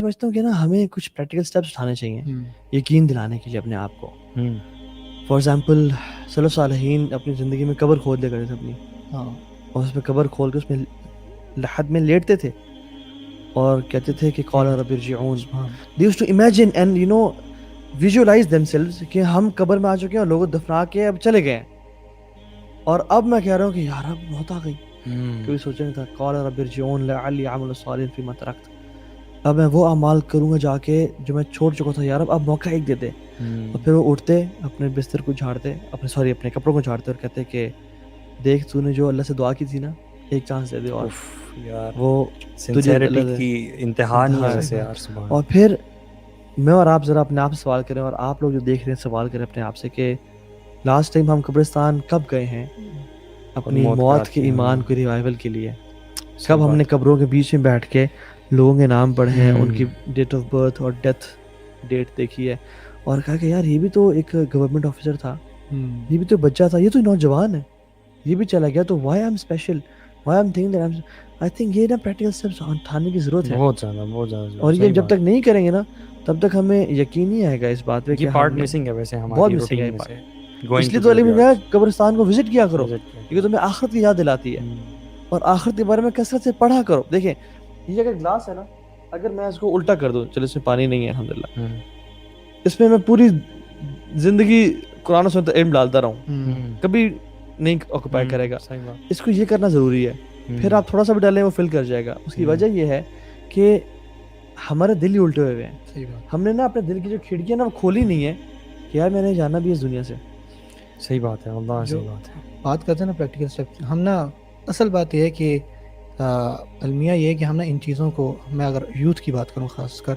سمجھتا ہوں کہ نا ہمیں کچھ پریکٹیکل سٹیپس اٹھانے چاہیے یقین دلانے کے لیے اپنے آپ کو. فار ایگزامپل سلف صالحین اپنی زندگی میں قبر کھود دیا کرتے تھے اپنی, اور اس میں قبر کھول کے اس میں لحد میں لیٹتے تھے اور کہتے تھے کہ قال رب ارجعون. they used to imagine and you know visualize themselves کہ ہم قبر میں آ چکے ہیں اور لوگوں دفنا کے اب چلے گئے ہیں, اور اب میں کہہ رہا ہوں کہ یار اب موت آ گئی. کوئی سوچا نہیں تھا قال رب ارجعون لعلی اعمل صالحا فیما ترکت, اب میں وہ اعمال کروں گا جا کے جو میں چھوڑ چکا تھا, یار اب موقع ایک دے دے. اور پھر وہ اٹھتے, اپنے بستر کو جھاڑتے, اپنے کپڑوں کو جھاڑتے اور کہتے کہ دیکھ تو نے جو اللہ سے دعا کی تھی نا, ایک چانس دے دے. اور وہ سنسیریٹی کی انتہا نہیں ہے ویسے یار. اور پھر میں اور آپ ذرا اپنے آپ سے سوال کریں, اور آپ لوگ جو دیکھ رہے ہیں سوال کریں اپنے آپ سے کہ لاسٹ ٹائم ہم قبرستان کب گئے ہیں اپنی موت کے ایمان کو ریوائول کے لیے؟ کب ہم نے قبروں کے بیچ میں بیٹھ کے لوگوں کے نام پڑھے ہیں, ان کی ڈیٹ آف برتھ اور ڈیتھ ڈیٹ دیکھی ہے, اور کہا کہ یار یہ بھی تو ایک گورنمنٹ آفیسر تھا, یہ بھی تو بچہ تھا, یہ تو نوجوان ہے, یہ بھی چلا گیا, تو why I am special, why I am thinking that I think یہ نا پریکٹیکل اسٹیپس اٹھانے کی ضرورت ہے بہت زیادہ. اور یہ جب تک نہیں کریں گے نا تب تک ہمیں یقین نہیں آئے گا اس بات پہ کہ پارٹ مسنگ ہے ویسے ہماری روٹین میں سے. اس لیے تو علی میں قبرستان کو وزٹ کیا کرو, کیونکہ تمہیں آخرت کی یاد دلاتی ہے, اور آخرت کے بارے میں کثرت سے پڑھا کرو. دیکھیں یہ اگر گلاس ہے نا, اگر میں اس کو الٹا کر دوں, چلو اس میں پانی نہیں ہے الحمدللہ, اس میں پوری زندگی قرآن و سنت علم ڈالتا رہوں, کبھی نہیں آکوپائی کرے گا. اس کو یہ کرنا ضروری ہے, پھر آپ تھوڑا سا بھی ڈالیں وہ فل کر جائے گا. اس کی وجہ یہ ہے کہ ہمارے دل ہی الٹے ہوئے ہیں. ہم نے نا اپنے دل کی جو کھڑکیاں نا وہ کھولی نہیں ہے کہ یار میں نے جانا بھی اس دنیا سے. صحیح بات ہے, اللہ صحیح بات ہے. بات کرتے ہیں نا پریکٹیکل اسٹیپ, ہم نا اصل بات یہ ہے کہ المیہ یہ ہے کہ ہم نا ان چیزوں کو, میں اگر یوتھ کی بات کروں خاص کر,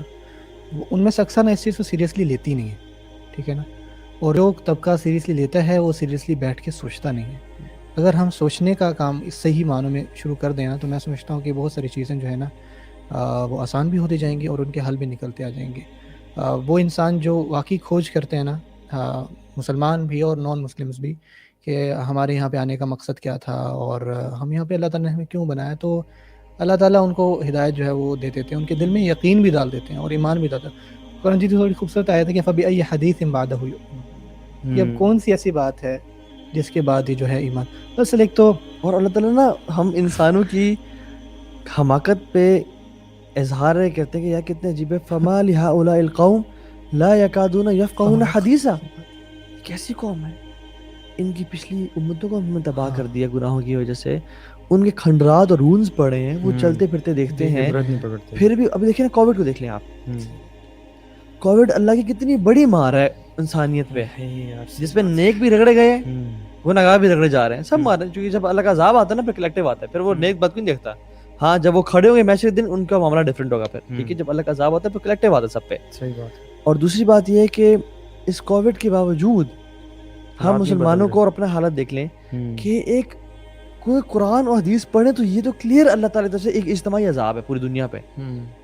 ان میں سے اکثر نا اس چیز کو سیریسلی لیتی نہیں ہے, ٹھیک ہے نا, اور جو طبقہ سیریسلی لیتا ہے وہ سیریسلی بیٹھ کے سوچتا نہیں ہے. اگر ہم سوچنے کا کام اس صحیح معنوں میں شروع کر دیں نا, تو میں سمجھتا ہوں کہ بہت ساری چیزیں جو ہے نا وہ آسان بھی ہوتی جائیں گی اور ان کے حل بھی نکلتے آ جائیں گے. وہ انسان جو واقعی کھوج کرتے ہیں نا, مسلمان بھی اور نان مسلمز بھی, کہ ہمارے یہاں پہ آنے کا مقصد کیا تھا اور ہم یہاں پہ اللہ تعالیٰ نے ہمیں کیوں بنایا, تو اللہ تعالیٰ ان کو ہدایت جو ہے وہ دے دیتے ہیں, ان کے دل میں یقین بھی ڈال دیتے ہیں اور ایمان بھی ڈالتے ہیں. قرآن جی تھوڑی خوبصورت آیت ہے کہ فبأي حدیث بعدہ یؤمنون, یہ اب کون سی ایسی بات ہے جس کے بعد ہی جو ہے ایمان. اصل ایک تو, اور اللہ تعالیٰ نا ہم انسانوں کی حماقت پہ اظہار کرتے ہیں کہ یار کتنے عجیب ہے, فما لہؤلاء القوم لا یکادون یفقہون حدیثا, کیسی قوم ہے, ان کی پچھلی امتوں کو ہم نے تباہ کر دیا گناہوں کی وجہ سے, ان کے کھنڈرات اور رونز پڑے ہیں, وہ چلتے پھرتے دیکھتے ہیں, پھر بھی ابھی دیکھیں نا کووڈ کو دیکھ لیں آپ, کووڈ اللہ کی کتنی بڑی مار ہے انسانیت پہ, جس پہ نیک بھی رگڑے گئے ہیں, گناہگار بھی رگڑے جا رہے ہیں, سب مار رہے ہیں, کیونکہ جب اللہ کا عذاب آتا ہے نا پھر کلیکٹیو آتا ہے, پھر وہ نیک بد کو نہیں دیکھتا. ہاں جب وہ کھڑے ہوں گے میچ کے دن ان کا معاملہ ڈفرینٹ ہوگا پھر, ٹھیک ہے, جب اللہ کا عذاب آتا ہے پھر کلیکٹیو آتا ہے سب پہ. صحیح بات. اور دوسری بات یہ ہے کہ اس کووڈ کے باوجود ہم مسلمانوں کو اور اپنا حالت دیکھ لیں کہ ایک کوئی قرآن اور حدیث پڑھیں تو یہ تو کلیئر اللہ تعالیٰ کی طرف سے ایک اجتماعی عذاب ہے پوری دنیا پہ,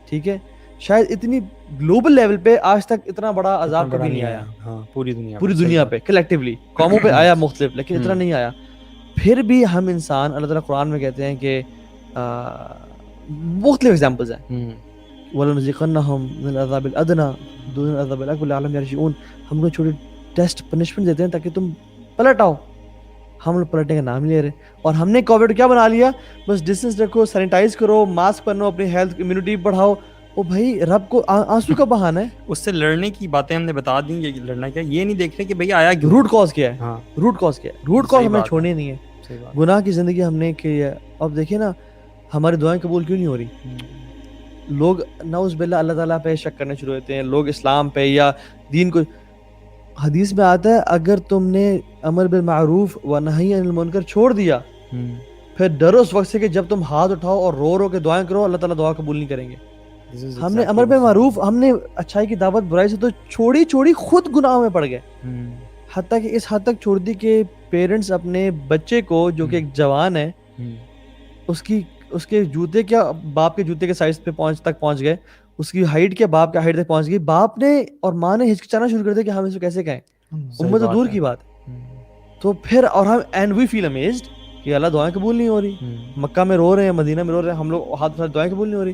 ٹھیک ہے, شاید اتنی گلوبل لیول پہ آج تک اتنا بڑا عذاب کبھی نہیں آیا. پوری دنیا پہ کلیکٹیولی قوموں پہ آیا مختلف, لیکن اتنا نہیں آیا. پھر بھی ہم انسان, اللہ تعالیٰ قرآن میں کہتے ہیں کہ مختلف ایگزامپلز ہیں, وَلَنُذِيقَنَّهُمْ مِنَ الْعَذَابِ الْأَدْنَىٰ دُونَ الْعَذَابِ الْأَكْبَرِ لَعَلَّهُمْ يَرْجِعُونَ, ہم کو چھوٹی ٹیسٹ پنشمنٹ دیتے ہیں تاکہ تم پلٹ آؤ. ہم لوگ پلٹنے کا نام نہیں لے رہے, اور ہم نے کووڈ کیا بنا لیا, بس ڈسٹینس رکھو, سینیٹائز کرو, ماسک پہنو, اپنی ہیلتھ امیونٹی بڑھاؤ. او بھائی رب کو آنسو کا بہانہ ہے, اس سے لڑنے کی باتیں ہم نے بتا دیں, یہ لڑنا کیا, یہ نہیں دیکھ رہے کہ بھئی آیا کیوں, روٹ کاز کیا ہے, روٹ کاز ہمیں چھوڑنی نہیں ہے. گناہ کی زندگی ہم نے کی ہے. اب دیکھیں نا ہماری دعائیں قبول کیوں نہیں ہو رہی, لوگ نعوذ باللہ اللہ تعالیٰ پہ شک کرنے شروع ہوتے ہیں, لوگ اسلام پہ یا دین کو. حدیث میں آتا ہے اگر تم نے امر بالمعروف و نہی عن المنکر چھوڑ دیا, پھر ڈرو اس وقت سے کہ جب تم ہاتھ اٹھاؤ اور رو کے دعائیں کرو, اللہ تعالیٰ دعا قبول نہیں کریں گے. ہم نے امر بالمعروف, ہم نے اچھائی کی دعوت برائی سے تو چھوڑی خود گناہوں میں پڑ گئے, حتیٰ کہ اس حد تک چھوڑ دی کہ پیرنٹس اپنے بچے کو جو کہ ایک جوان ہے, اس کے جوتے کیا باپ کے جوتے کے سائز پہ پہنچ گئے, اس کی ہائٹ کیا باپ کے ہائٹ تک پہنچ گئی. باپ نے اور ماں نے ہچکچانا شروع کر دیا کہ ہم اس کو کیسے کہیں, امت تو دور کی بات. تو پھر اور ہم اینڈ وی فیل امیزڈ کہ اللہ دعائیں قبول نہیں ہو رہی, مکہ میں رو رہے ہیں, مدینہ میں رو رہے ہیں, ہم لوگ ہاتھ دعائیں قبول نہیں ہو رہی.